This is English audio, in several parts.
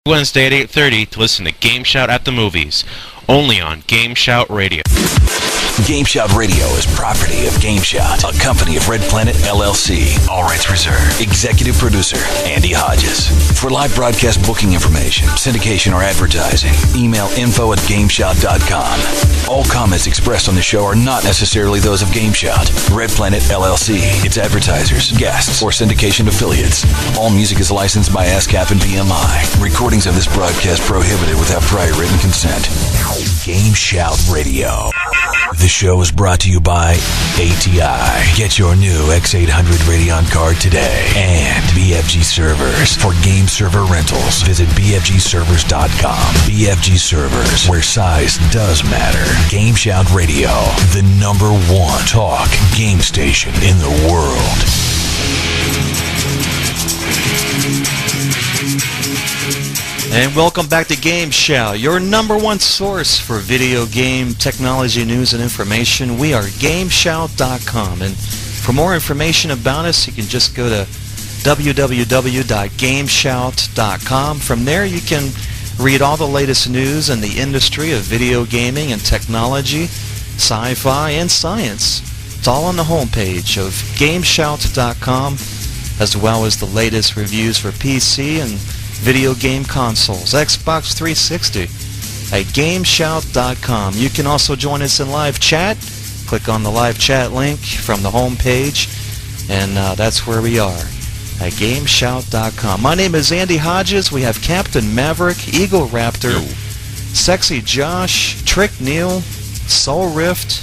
Wednesday at 8:30 to listen to GameSHOUT at the Movies, only on GameSHOUT Radio. GameSHOUT Radio is property of GameSHOUT, a company of Red Planet LLC. All rights reserved. Executive producer, Andy Hodges. For live broadcast booking information, syndication, or advertising, email info@GameSHOUT.com. All comments expressed on the show are not necessarily those of GameSHOUT, Red Planet LLC, its advertisers, guests, or syndication affiliates. All music is licensed by ASCAP and BMI. Recordings of this broadcast prohibited without prior written consent. GameSHOUT Radio. The show is brought to you by ATI. Get your new X800 Radeon card today. And BFG Servers. For game server rentals, visit BFGServers.com. BFG Servers, where size does matter. GameSHOUT Radio, the #1 talk game station in the world. And welcome back to GameSHOUT, your #1 source for video game technology news and information. We are GameSHOUT.com, and for more information about us, you can just go to www.GameSHOUT.com. From there, you can read all the latest news in the industry of video gaming and technology, sci-fi, and science. It's all on the homepage of GameSHOUT.com, as well as the latest reviews for PC and video game consoles, Xbox 360 at GameSHOUT.com. You can also join us in live chat. Click on the live chat link from the home page, and that's where we are, at GameSHOUT.com. My name is Andy Hodges. We have Captain Maverick, Egoraptor, SexyJosh, TrickNeal, Soulrift,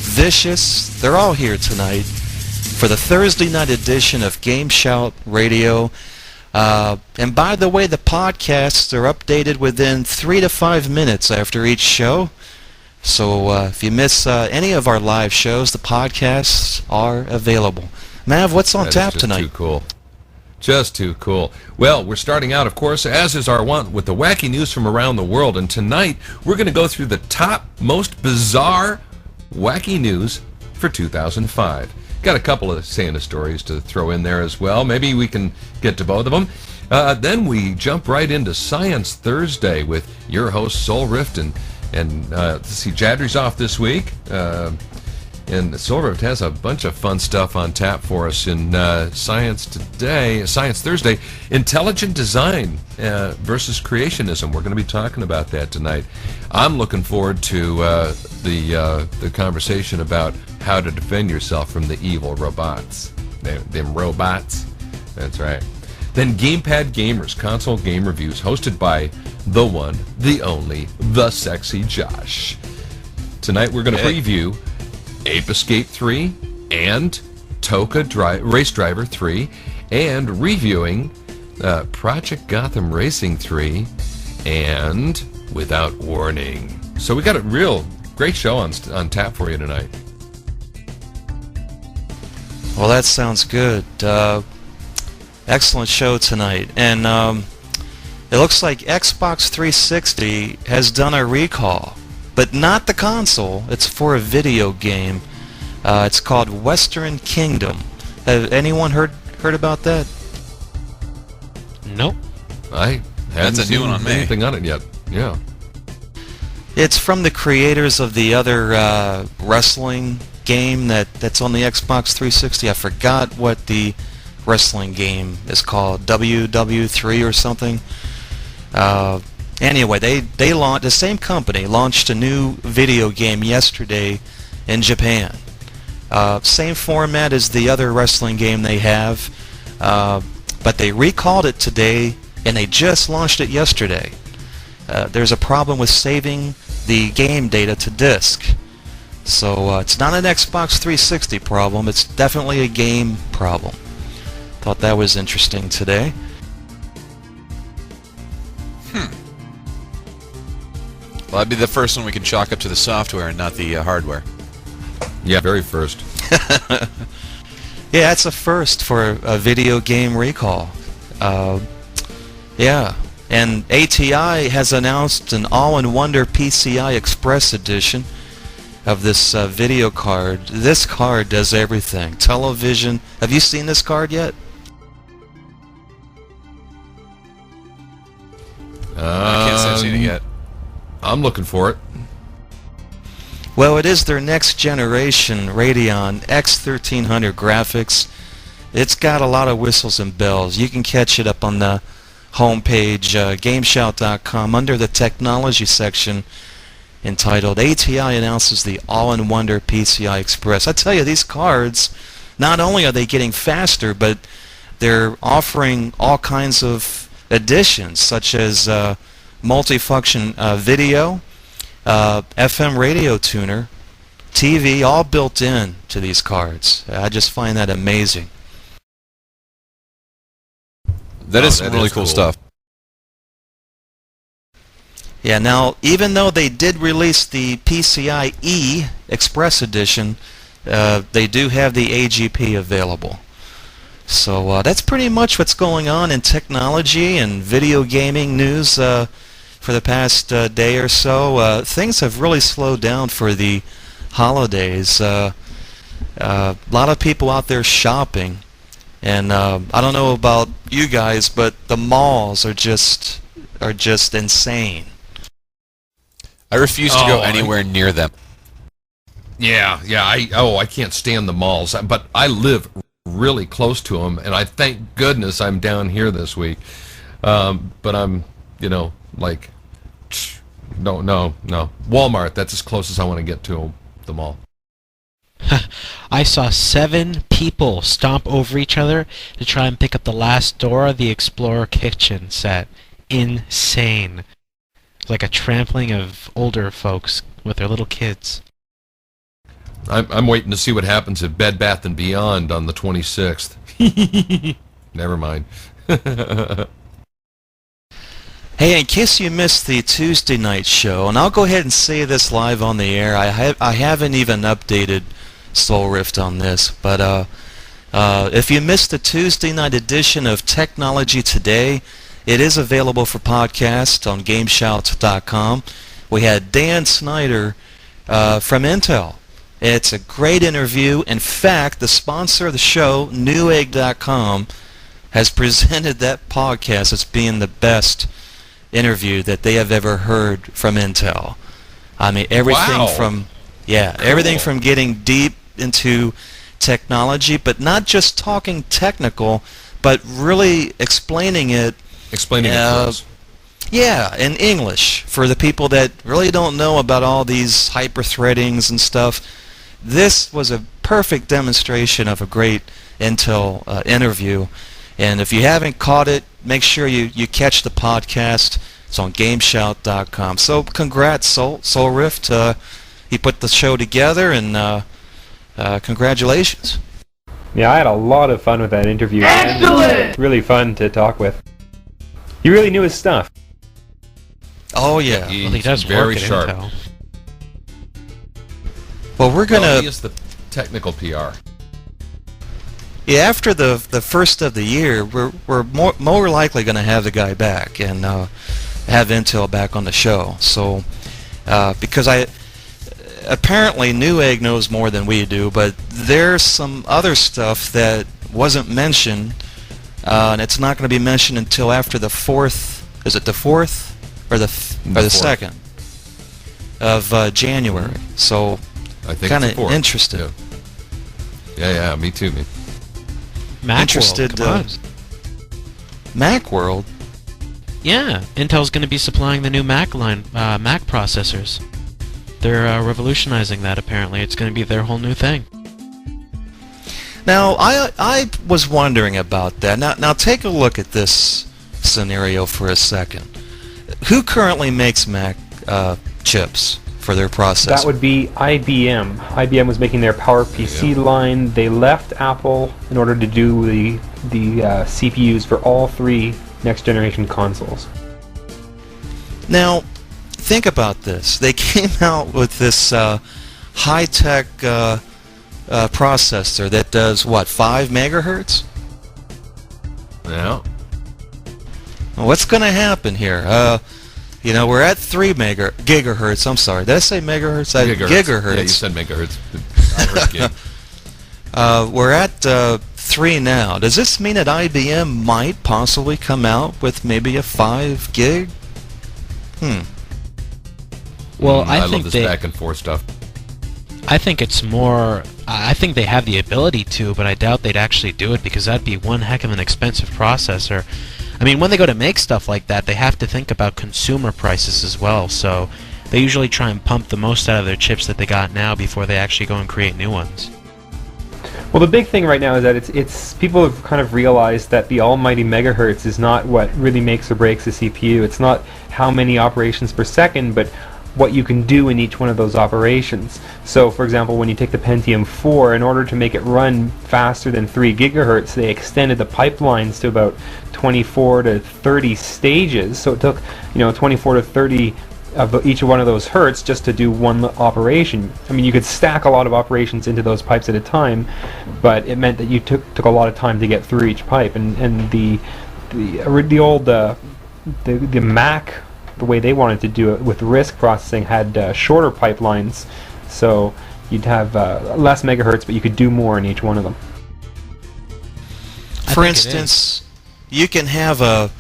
Vicious. They're all here tonight for the Thursday night edition of GameSHOUT Radio. And by the way, the podcasts are updated within 3 to 5 minutes after each show. So if you miss any of our live shows, the podcasts are available. Mav, what's on tap tonight? Too cool. Just too cool. Well, we're starting out, of course, as is our wont, with the wacky news from around the world. And tonight, we're going to go through the top most bizarre wacky news for 2005. Got a couple of Santa stories to throw in there as well. Maybe we can get to both of them. Then we jump right into Science Thursday with your host Soulrift, and let's see, Jadri's off this week, and Soulrift has a bunch of fun stuff on tap for us in Science Thursday. Intelligent design versus creationism. We're going to be talking about that tonight. I'm looking forward to the conversation about how to defend yourself from the evil robots. Them robots. That's right. Then Gamepad Gamers, console game reviews, hosted by the one, the only, the SexyJosh. Tonight we're going to preview Ape Escape 3 and Toka Race Driver 3, and reviewing Project Gotham Racing 3 and Without Warning. So we got a real great show on tap for you tonight. Well, that sounds good. Excellent show tonight. And it looks like Xbox 360 has done a recall, but not the console. It's for a video game. It's called Western Kingdom. Have anyone heard about that? Nope. I haven't seen anything on it yet. Yeah. It's from the creators of the other wrestling game that's on the Xbox 360. I forgot what the wrestling game is called, WW3 or something. Anyway, they launched, the same company launched a new video game yesterday in Japan. Same format as the other wrestling game they have, but they recalled it today, and they just launched it yesterday. There's a problem with saving the game data to disk. So it's not an Xbox 360 problem, it's definitely a game problem. Thought that was interesting today. Well, that'd be the first one we can chalk up to the software and not the hardware. Yeah, very first. Yeah, it's a first for a video game recall. Yeah, and ATI has announced an all-in-wonder PCI Express edition of this video card. This card does everything. Television. Have you seen this card yet? I can't say I've seen it yet. I'm looking for it. Well, it is their next generation Radeon X1300 graphics. It's got a lot of whistles and bells. You can catch it up on the homepage, GameSHOUT.com, under the technology section, entitled ATI announces the all-in-wonder PCI Express. I tell you, these cards, not only are they getting faster, but they're offering all kinds of additions, such as multifunction video, FM radio tuner, TV, all built in to these cards. I just find that amazing. That is some really cool stuff. Yeah, now, even though they did release the PCIe Express Edition, they do have the AGP available. So that's pretty much what's going on in technology and video gaming news for the past day or so. Things have really slowed down for the holidays. A lot of people out there shopping. And I don't know about you guys, but the malls are just insane. I refuse to go anywhere near them. Yeah. I can't stand the malls, but I live really close to them, and I thank goodness I'm down here this week. But I'm, like, no. Walmart, that's as close as I want to get to the mall. I saw 7 people stomp over each other to try and pick up the last door of the Explorer kitchen set. Insane. Like a trampling of older folks with their little kids. I'm waiting to see what happens at Bed Bath & Beyond on the 26th. Never mind. Hey, in case you missed the Tuesday night show, and I'll go ahead and say this live on the air, I haven't even updated Soulrift on this, but if you missed the Tuesday night edition of Technology Today, it is available for podcast on GameSHOUT.com. We had Dan Snyder from Intel. It's a great interview. In fact, the sponsor of the show, Newegg.com, has presented that podcast as being the best interview that they have ever heard from Intel. I mean, everything everything from getting deep into technology, but not just talking technical, but really explaining it. Explaining it to us. Yeah, in English, for the people that really don't know about all these hyper-threadings and stuff. This was a perfect demonstration of a great Intel interview. And if you haven't caught it, make sure you catch the podcast. It's on GameSHOUT.com. So congrats, Soulrift. He put the show together, and congratulations. Yeah, I had a lot of fun with that interview. Excellent! Really fun to talk with. He really knew his stuff. Oh, yeah. Well, he does very work at sharp. Intel. Well, we're going Well, to... he is the technical PR. Yeah, after the first of the year, we're more likely going to have the guy back and have Intel back on the show. So, because apparently Newegg knows more than we do, but there's some other stuff that wasn't mentioned, and it's not going to be mentioned until after the 4th. Is it the 4th or the 2nd of January? So, I think kind it's of the 4th. interested. Yeah, me too. Interested. Come on. Macworld. Yeah, Intel's going to be supplying the new Mac line, Mac processors. They're revolutionizing that, apparently. It's going to be their whole new thing. Now, I was wondering about that. Now take a look at this scenario for a second. Who currently makes Mac chips for their processor? That would be IBM. IBM was making their PowerPC line. They left Apple in order to do the CPUs for all 3 next-generation consoles. Now, think about this. They came out with this high-tech processor that does, what, 5 megahertz? Yeah. What's going to happen here? We're at 3 gigahertz. I'm sorry. Did I say megahertz? Gigahertz. Yeah, you said megahertz. I heard gig. We're at 3 now. Does this mean that IBM might possibly come out with maybe a 5 gig Well, I I think love this back and forth stuff. I think it's more. I think they have the ability to, but I doubt they'd actually do it because that'd be one heck of an expensive processor. I mean, when they go to make stuff like that, they have to think about consumer prices as well. So they usually try and pump the most out of their chips that they got now before they actually go and create new ones. Well, the big thing right now is that it's people have kind of realized that the almighty megahertz is not what really makes or breaks a CPU. It's not how many operations per second, but what you can do in each one of those operations. So, for example, when you take the Pentium 4, in order to make it run faster than 3 gigahertz, they extended the pipelines to about 24 to 30 stages. So it took, 24 to 30 of each one of those hertz just to do one operation. I mean, you could stack a lot of operations into those pipes at a time, but it meant that you took a lot of time to get through each pipe. And the old Mac, the way they wanted to do it with RISC processing, had shorter pipelines, so you'd have less megahertz, but you could do more in each one of them. For instance, you can have a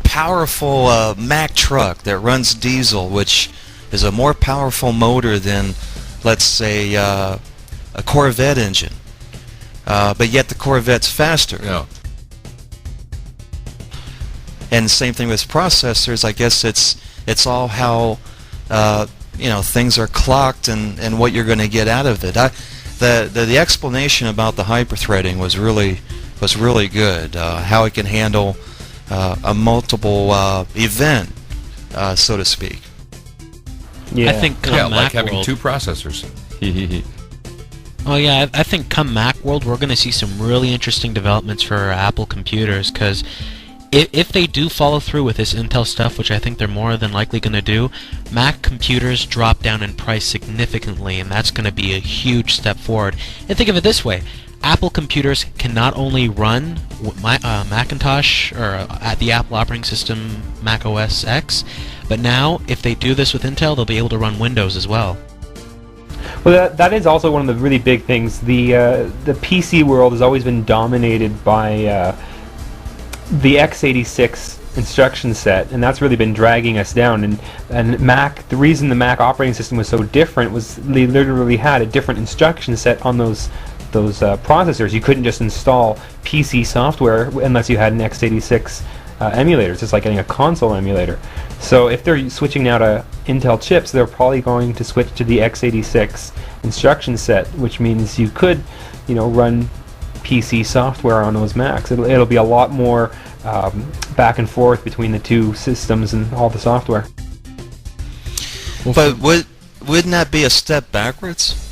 powerful Mack truck that runs diesel, which is a more powerful motor than, let's say, a Corvette engine, but yet the Corvette's faster. Yeah. And the same thing with processors. I guess it's all how things are clocked and what you're going to get out of it. The explanation about the hyperthreading was really good. How it can handle a multiple event, so to speak. Yeah, I think come like having Macworld, 2 processors. Oh yeah, I think come Macworld we're going to see some really interesting developments for Apple computers, because if they do follow through with this Intel stuff, which I think they're more than likely going to do, Mac computers drop down in price significantly, and that's going to be a huge step forward. And think of it this way. Apple computers can not only run Macintosh or at the Apple operating system Mac OS X, but now if they do this with Intel, they'll be able to run Windows as well. Well, that is also one of the really big things. The PC world has always been dominated by the x86 instruction set, and that's really been dragging us down. And Mac, the reason the Mac operating system was so different was they literally had a different instruction set on those processors. You couldn't just install PC software unless you had an x86 emulator. It's just like getting a console emulator. So if they're switching now to Intel chips, they're probably going to switch to the x86 instruction set, which means you could, run PC software on those Macs. It'll be a lot more back and forth between the two systems and all the software. But wouldn't that be a step backwards?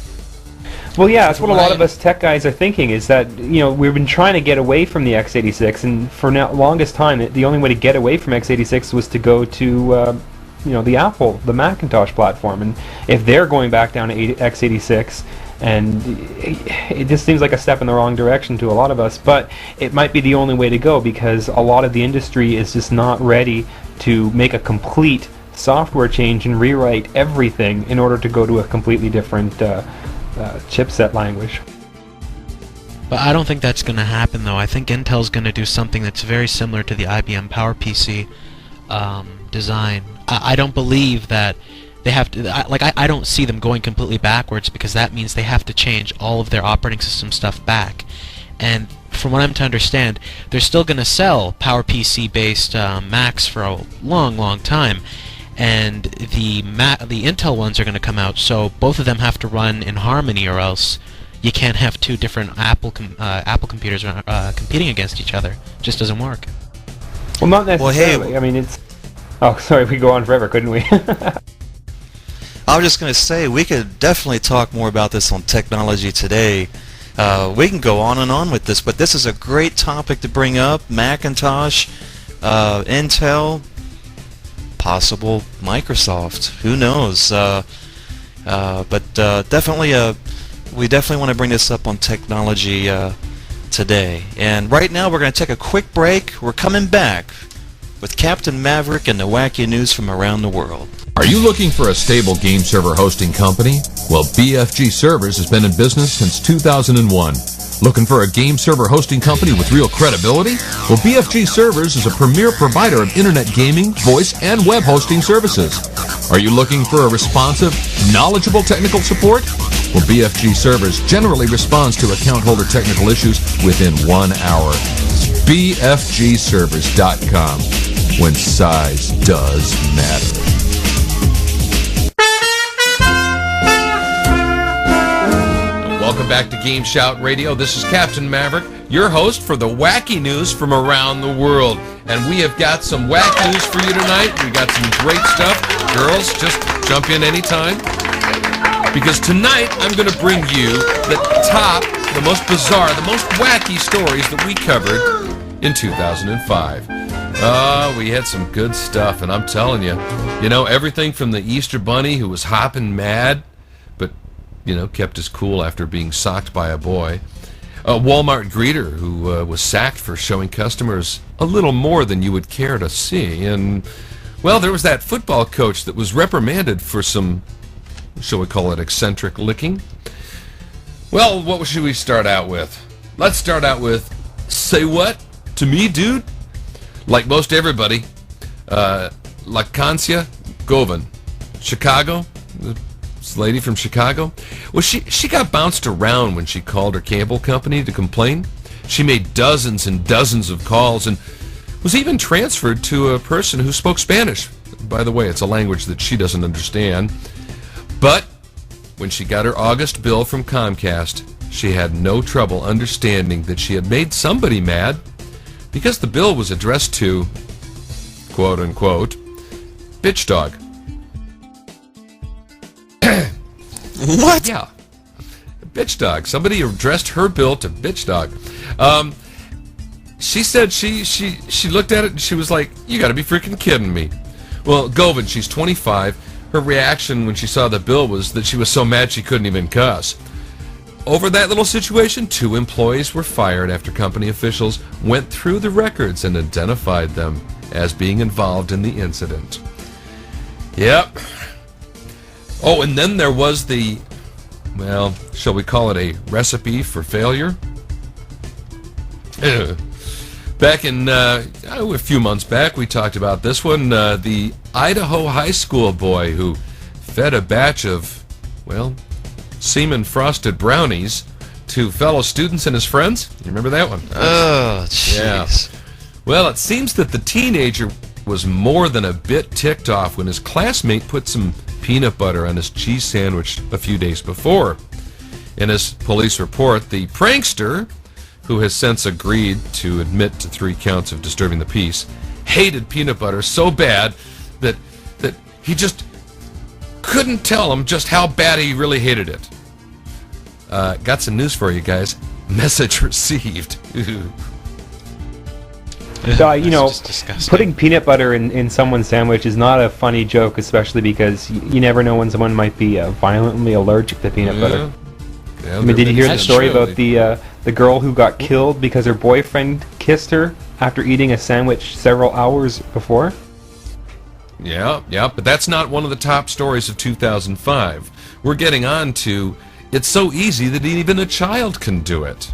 Well, yeah, that's what a lot of us tech guys are thinking, is that, we've been trying to get away from the x86, and for now, longest time, the only way to get away from x86 was to go to, the Macintosh platform. And if they're going back down to x86, and it just seems like a step in the wrong direction to a lot of us, but it might be the only way to go, because a lot of the industry is just not ready to make a complete software change and rewrite everything in order to go to a completely different chipset language. But I don't think that's going to happen, though. I think Intel's going to do something that's very similar to the IBM PowerPC design. I don't believe that they have to. I don't see them going completely backwards, because that means they have to change all of their operating system stuff back. And from what I'm to understand, they're still going to sell PowerPC-based Macs for a long, long time. And the Intel ones are going to come out, so both of them have to run in harmony, or else you can't have two different Apple computers competing against each other. It just doesn't work. Well, not necessarily. Well, hey, I mean, it's... Oh, sorry, we could go on forever, couldn't we? I was just going to say, we could definitely talk more about this on Technology Today. We can go on and on with this, but this is a great topic to bring up. Macintosh, Intel, possible Microsoft. Who knows? But definitely, we definitely want to bring this up on Technology Today. And right now, we're going to take a quick break. We're coming back with Captain Maverick and the wacky news from around the world. Are you looking for a stable game server hosting company? Well, BFG Servers has been in business since 2001. Looking for a game server hosting company with real credibility? Well, BFG Servers is a premier provider of internet gaming, voice, and web hosting services. Are you looking for a responsive, knowledgeable technical support? Well, BFG Servers generally responds to account holder technical issues within 1 hour. BFGServers.com, when size does matter. Welcome back to GameSHOUT Radio. This is Captain Maverick, your host for the wacky news from around the world. And we have got some wacky news for you tonight. We got some great stuff. Girls, just jump in anytime. Because tonight I'm going to bring you the top, the most bizarre, the most wacky stories that we covered in 2005. We had some good stuff, and I'm telling you, everything from the Easter Bunny who was hopping mad, but kept his cool after being socked by a boy. A Walmart greeter who was sacked for showing customers a little more than you would care to see. And, well, there was that football coach that was reprimanded for some, shall we call it, eccentric licking. Well, what should we start out with? Let's start out with, say what? To me, dude? Like most everybody, Lakancia Govan, Chicago, this lady from Chicago. Well, she got bounced around when she called her cable company to complain. She made dozens and dozens of calls and was even transferred to a person who spoke Spanish. By the way, it's a language that she doesn't understand. But when she got her August bill from Comcast, she had no trouble understanding that she had made somebody mad because the bill was addressed to, quote-unquote, bitch dog. What? Yeah. Bitch dog. Somebody addressed her bill to bitch dog. She said she looked at it and she was like, you gotta be freaking kidding me. Well, Govan, she's 25. Her reaction when she saw the bill was that she was so mad she couldn't even cuss. Over that little situation, 2 employees were fired after company officials went through the records and identified them as being involved in the incident. Yep. Oh, and then there was the, well, shall we call it a recipe for failure? Back in, a few months back, we talked about this one. The Idaho high school boy who fed a batch of, well, semen-frosted brownies to fellow students and his friends. You remember that one? Oh, jeez. Yeah. Well, it seems that the teenager was more than a bit ticked off when his classmate put some peanut butter on his cheese sandwich a few days before. In his police report, the prankster, who has since agreed to admit to 3 counts of disturbing the peace, hated peanut butter so bad that he just couldn't tell him just how bad he really hated it. Got some news for you guys. Message received. Putting peanut butter in someone's sandwich is not a funny joke, especially because you never know when someone might be violently allergic to peanut butter. Yeah, Did you hear the story true. about the girl who got killed because her boyfriend kissed her after eating a sandwich several hours before? Yeah, but that's not one of the top stories of 2005. We're getting on to, it's so easy that even a child can do it.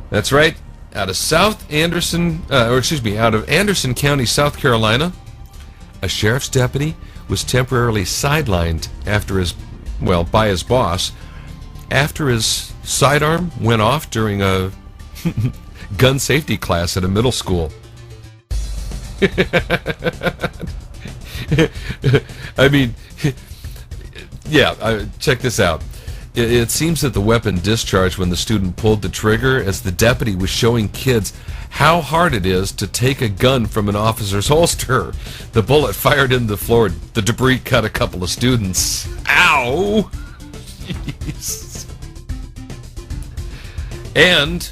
That's right. Out of Anderson County, South Carolina, a sheriff's deputy was temporarily sidelined by his boss after his sidearm went off during a gun safety class at a middle school. I mean, check this out. It seems that the weapon discharged when the student pulled the trigger as the deputy was showing kids how hard it is to take a gun from an officer's holster. The bullet fired into the floor. The debris cut a couple of students. Ow! Jeez. And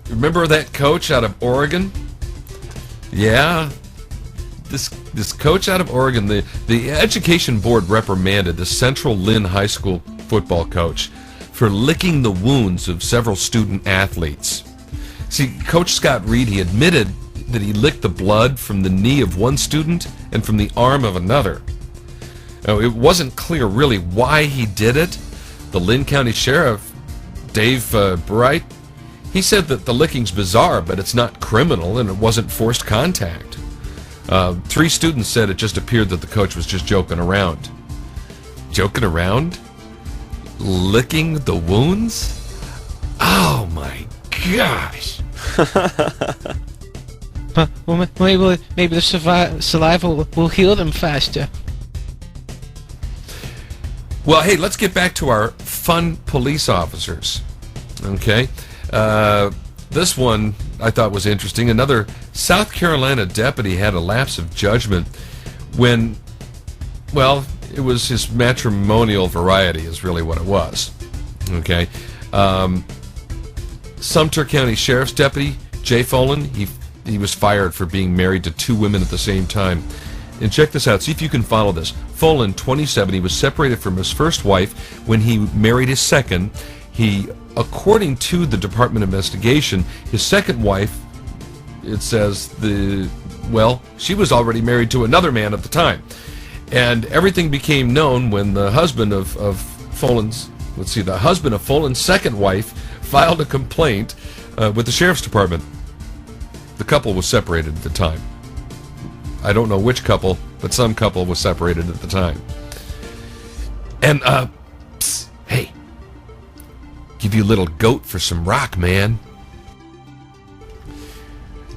remember that coach out of Oregon? Yeah. This coach out of Oregon, the Education Board reprimanded the Central Lynn High School football coach for licking the wounds of several student athletes. See, Coach Scott Reed, he admitted that he licked the blood from the knee of one student and from the arm of another. Now, it wasn't clear really why he did it. The Lynn County Sheriff Dave Bright, he said that the licking's bizarre, but it's not criminal and it wasn't forced contact. 3 students said it just appeared that the coach was just joking around. Joking around? Licking the wounds? Oh my gosh. Well, maybe the saliva will heal them faster. Well, hey, let's get back to our fun police officers. Okay? This one I thought was interesting. Another South Carolina deputy had a lapse of judgment when, well, it was his matrimonial variety is really what it was. Okay? Sumter County Sheriff's Deputy Jay Folan, he was fired for being married to 2 women at the same time. And check this out. See if you can follow this. Folan, 27, he was separated from his first wife when he married his second. He, according to the Department of Investigation, his second wife, it says, she was already married to another man at the time. And everything became known when the husband of Folan's, the husband of Folan's second wife filed a complaint with the Sheriff's Department. The couple was separated at the time. I don't know which couple, but some couple was separated at the time. And, hey, give you a little goat for some rock, man.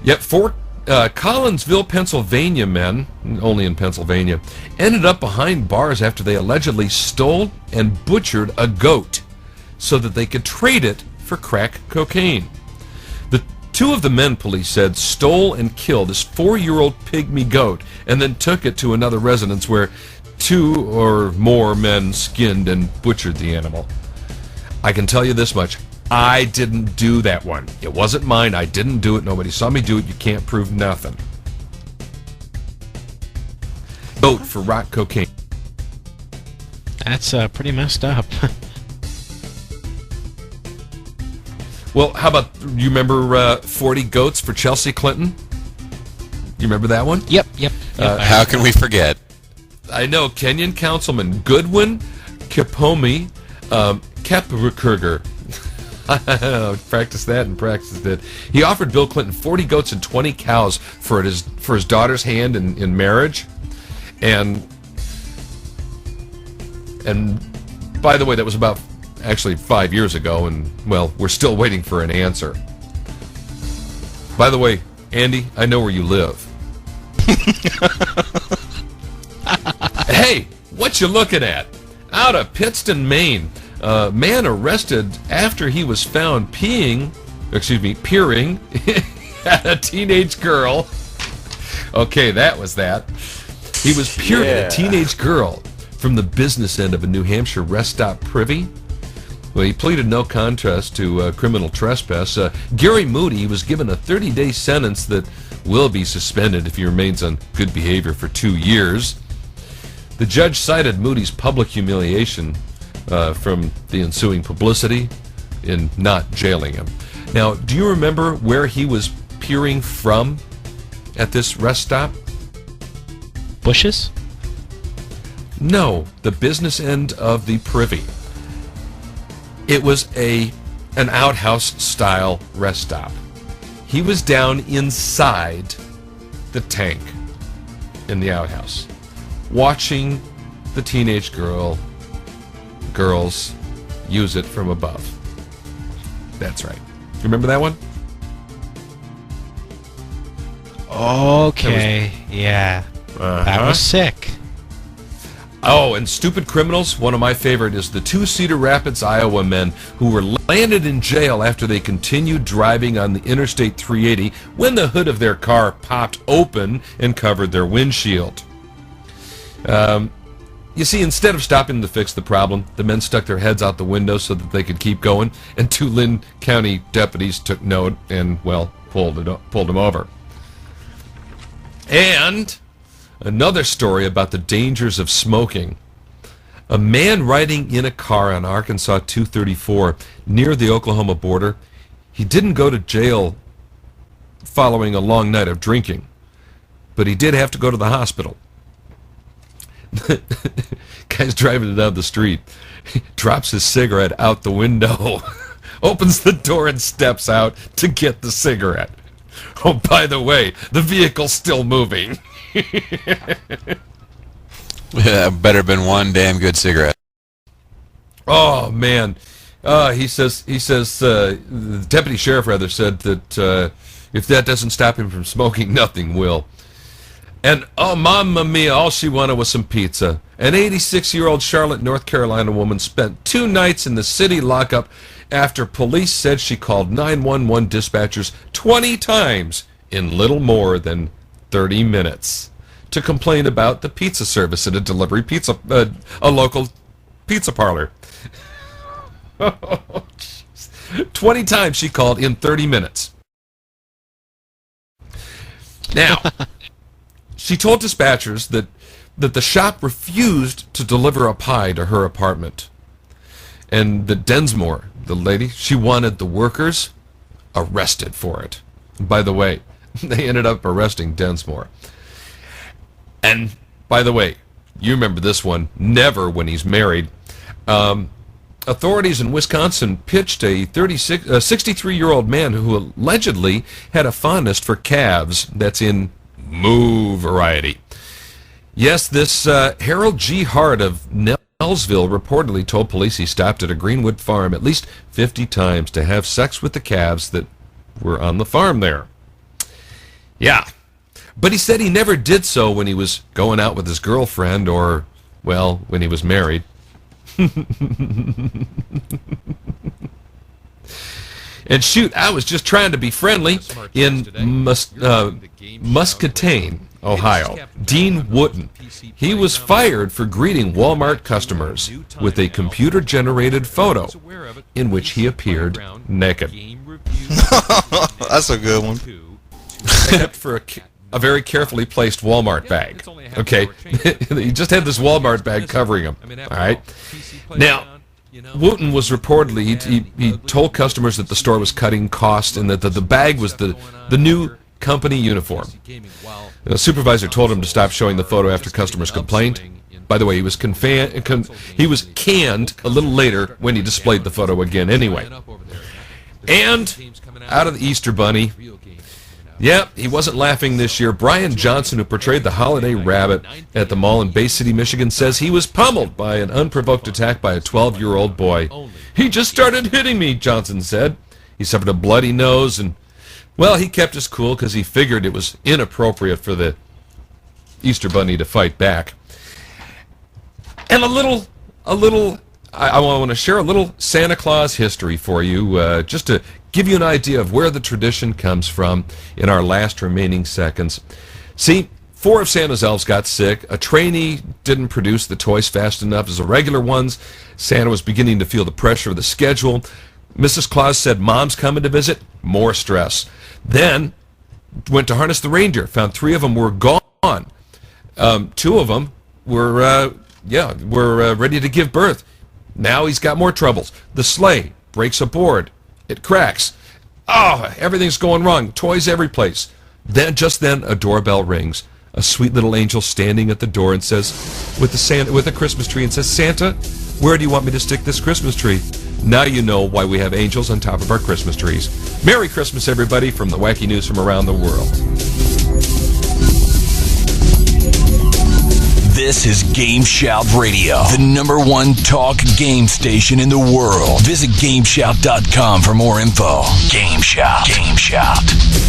Yep, 4 Collinsville, Pennsylvania men, only in Pennsylvania, ended up behind bars after they allegedly stole and butchered a goat so that they could trade it for crack cocaine. The 2 of the men, police said, stole and killed this 4-year-old pygmy goat and then took it to another residence where 2 or more men skinned and butchered the animal. I can tell you this much. I didn't do that one. It wasn't mine. I didn't do it. Nobody saw me do it. You can't prove nothing. Vote for rock cocaine. That's pretty messed up. Well, how about, you remember 40 Goats for Chelsea Clinton? You remember that one? Yep. How can we forget? I know. Kenyan Councilman Goodwin Kipomi Kepperkerger. Practiced that and practiced it. He offered Bill Clinton 40 goats and 20 cows for his daughter's hand in marriage. And by the way, that was about actually 5 years ago, and well, we're still waiting for an answer. By the way, Andy, I know where you live. Hey, what you looking at? Out of Pittston, Maine. Man arrested after he was found peering at a teenage girl. Okay, that was that. He was peering at a teenage girl from the business end of a New Hampshire rest stop privy. Well, he pleaded no contest to criminal trespass. Gary Moody was given a 30-day sentence that will be suspended if he remains on good behavior for 2 years. The judge cited Moody's public humiliation from the ensuing publicity in not jailing him. Now, do you remember where he was peering from at this rest stop? Bushes? No, the business end of the privy. It was an outhouse-style rest stop. He was down inside the tank in the outhouse, watching the teenage girls use it from above. That's right. Remember that one? Okay, yeah. That was sick. Oh, and Stupid Criminals, one of my favorite, is the 2 Cedar Rapids, Iowa men who were landed in jail after they continued driving on the Interstate 380 when the hood of their car popped open and covered their windshield. You see, instead of stopping to fix the problem, the men stuck their heads out the window so that they could keep going, and 2 Lynn County deputies took note and, well, pulled them over. And another story about the dangers of smoking. A man riding in a car on Arkansas 234 near the Oklahoma border, he didn't go to jail following a long night of drinking, but he did have to go to the hospital. Guy's driving down the street, drops his cigarette out the window opens the door and steps out to get the cigarette. Oh, by the way, the vehicle's still moving. Yeah, better been one damn good cigarette. Oh, man. He says, the deputy sheriff rather said that if that doesn't stop him from smoking, nothing will. And, oh, mamma mia, all she wanted was some pizza. An 86-year-old Charlotte, North Carolina woman spent 2 nights in the city lockup after police said she called 911 dispatchers 20 times in little more than 30 minutes to complain about the pizza service at a local pizza parlor. 20 times she called in 30 minutes. Now, she told dispatchers that the shop refused to deliver a pie to her apartment. And that Densmore, the lady, she wanted the workers arrested for it. By the way, they ended up arresting Densmore. And, by the way, you remember this one, never when he's married. Authorities in Wisconsin pitched a 63-year-old man who allegedly had a fondness for calves that's in moo variety. Yes, this Harold G. Hart of Nelsville reportedly told police he stopped at a Greenwood farm at least 50 times to have sex with the calves that were on the farm there. Yeah, but he said he never did so when he was going out with his girlfriend or, well, when he was married. And shoot, I was just trying to be friendly in Muscatine, Ohio. Dean Wooten. He was fired for greeting Walmart customers with a computer-generated photo in which he appeared naked. That's a good one. Except for a very carefully placed Walmart bag. Okay, he just had this Walmart bag covering him. All right. Now, Wooten was reportedly, he told customers that the store was cutting costs and that the bag was the new company uniform. The supervisor told him to stop showing the photo after customers complained. By the way, he was canned a little later when he displayed the photo again anyway. And out of the Easter Bunny, yep, he wasn't laughing this year. Brian Johnson, who portrayed the Holiday Rabbit at the mall in Bay City, Michigan, says he was pummeled by an unprovoked attack by a 12-year-old boy. He just started hitting me, Johnson said. He suffered a bloody nose, and, well, he kept his cool because he figured it was inappropriate for the Easter Bunny to fight back. And I want to share a little Santa Claus history for you, just to give you an idea of where the tradition comes from in our last remaining seconds. See, 4 of Santa's elves got sick. A trainee didn't produce the toys fast enough as the regular ones. Santa was beginning to feel the pressure of the schedule. Mrs. Claus said, "Mom's coming to visit." More stress. Then went to harness the reindeer. Found 3 of them were gone. 2 of them were ready to give birth. Now he's got more troubles. The sleigh breaks a board. It cracks. Oh, everything's going wrong. Toys every place. Just then, a doorbell rings. A sweet little angel standing at the door and says, with a Christmas tree, and says, "Santa, where do you want me to stick this Christmas tree?" Now you know why we have angels on top of our Christmas trees. Merry Christmas, everybody, from the Wacky News from around the world. This is GameSHOUT Radio, the #1 talk game station in the world. Visit GameSHOUT.com for more info. GameSHOUT. GameSHOUT.